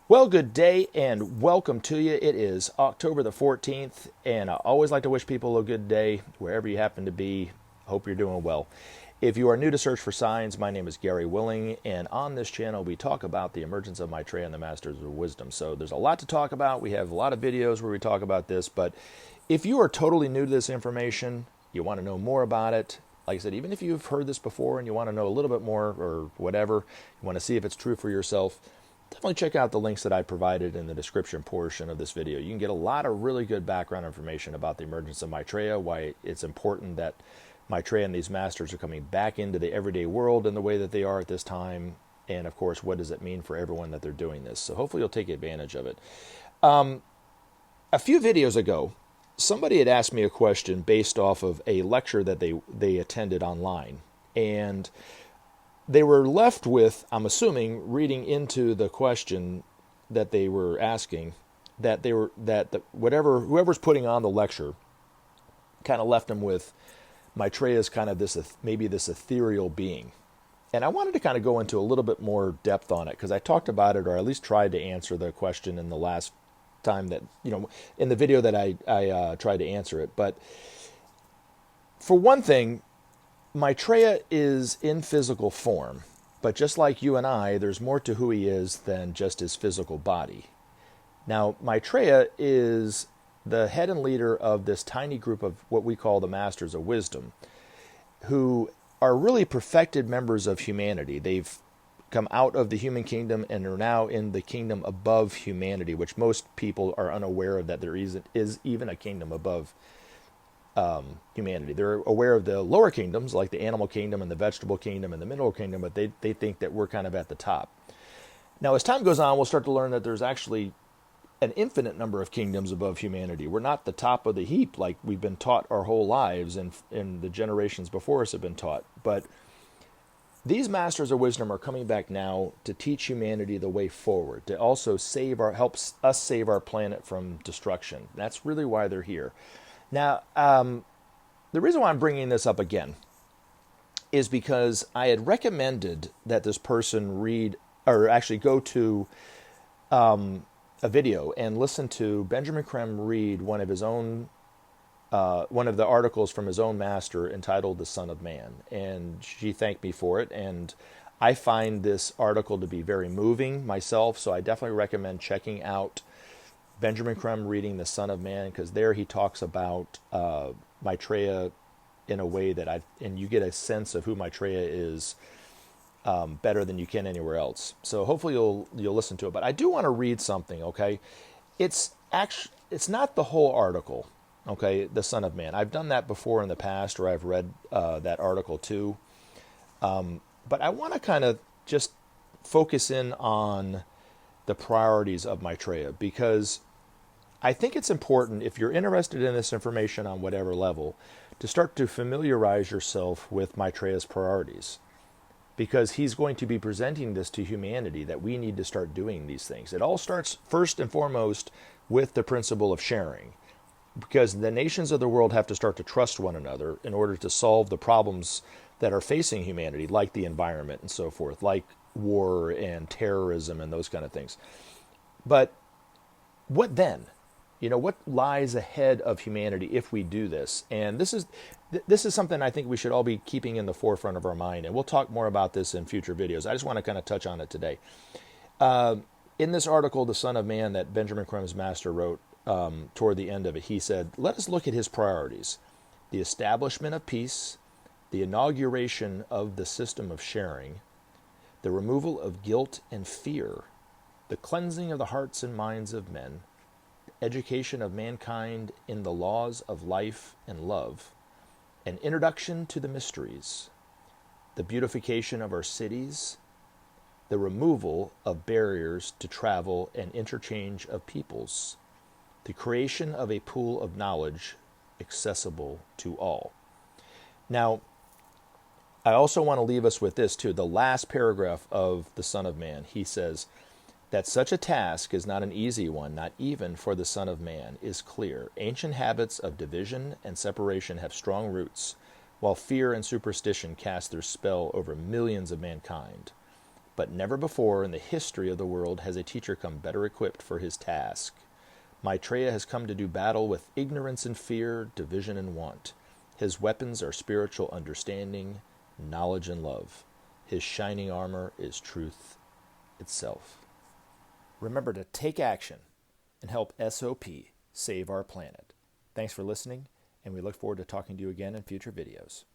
Well, good day and welcome to you. It is October the 14th, and I always like to wish people a good day wherever you happen to be. Hope you're doing well. If you are new to Search for Signs, my name is Gary Willing, and on this channel we talk about the emergence of Maitreya and the Masters of Wisdom. So there's a lot to talk about. We have a lot of videos where we talk about this, but if you are totally new to this information, you want to know more about it, like I said, even if you've heard this before and you want to know a little bit more or whatever, you want to see if it's true for yourself, definitely check out the links that I provided in the description portion of this video. You can get a lot of really good background information about the emergence of Maitreya, why it's important that Maitreya and these masters are coming back into the everyday world in the way that they are at this time, and of course, what does it mean for everyone that they're doing this. So hopefully you'll take advantage of it. A few videos ago, somebody had asked me a question based off of a lecture that they attended online, and they were left with, I'm assuming, reading into the question that they were asking, whoever's putting on the lecture kind of left them with Maitreya's kind of this ethereal being. And I wanted to kind of go into a little bit more depth on it because I talked about it, or at least tried to answer the question in the last time that, in the video that I tried to answer it. But for one thing, Maitreya is in physical form, but just like you and I, there's more to who he is than just his physical body. Now, Maitreya is the head and leader of this tiny group of what we call the Masters of Wisdom, who are really perfected members of humanity. They've come out of the human kingdom and are now in the kingdom above humanity, which most people are unaware of, that there is even a kingdom above humanity. They're aware of the lower kingdoms, like the animal kingdom and the vegetable kingdom and the mineral kingdom, but they think that we're kind of at the top. Now, as time goes on, we'll start to learn that there's actually an infinite number of kingdoms above humanity. We're not the top of the heap like we've been taught our whole lives and the generations before us have been taught. But these Masters of Wisdom are coming back now to teach humanity the way forward, to also help us save our planet from destruction. That's really why they're here. Now, the reason why I'm bringing this up again is because I had recommended that this person go to a video and listen to Benjamin Creme read one of the articles from his own master entitled "The Son of Man," and she thanked me for it. And I find this article to be very moving myself, so I definitely recommend checking out Benjamin Creme reading "The Son of Man," because there he talks about Maitreya in a way that and you get a sense of who Maitreya is better than you can anywhere else. So hopefully you'll listen to it. But I do want to read something. Okay, it's not the whole article. Okay, "The Son of Man." I've done that before in the past, or I've read that article too. But I want to kind of just focus in on the priorities of Maitreya, because I think it's important, if you're interested in this information on whatever level, to start to familiarize yourself with Maitreya's priorities, because he's going to be presenting this to humanity, that we need to start doing these things. It all starts first and foremost with the principle of sharing, because the nations of the world have to start to trust one another in order to solve the problems that are facing humanity, like the environment and so forth, like war and terrorism and those kind of things. But what then? What lies ahead of humanity if we do this? And this is something I think we should all be keeping in the forefront of our mind. And we'll talk more about this in future videos. I just want to kind of touch on it today. In this article, "The Son of Man," that Benjamin Creme's master wrote, toward the end of it, he said, "Let us look at his priorities: the establishment of peace, the inauguration of the system of sharing, the removal of guilt and fear, the cleansing of the hearts and minds of men, education of mankind in the laws of life and love, an introduction to the mysteries, the beautification of our cities, the removal of barriers to travel and interchange of peoples, the creation of a pool of knowledge accessible to all." Now, I also want to leave us with this too. The last paragraph of "The Son of Man," he says that such a task is not an easy one, not even for the Son of Man, is clear. Ancient habits of division and separation have strong roots, while fear and superstition cast their spell over millions of mankind. But never before in the history of the world has a teacher come better equipped for his task. Maitreya has come to do battle with ignorance and fear, division and want. His weapons are spiritual understanding, knowledge and love. His shining armor is truth itself. Remember to take action and help SOP save our planet. Thanks for listening, and we look forward to talking to you again in future videos.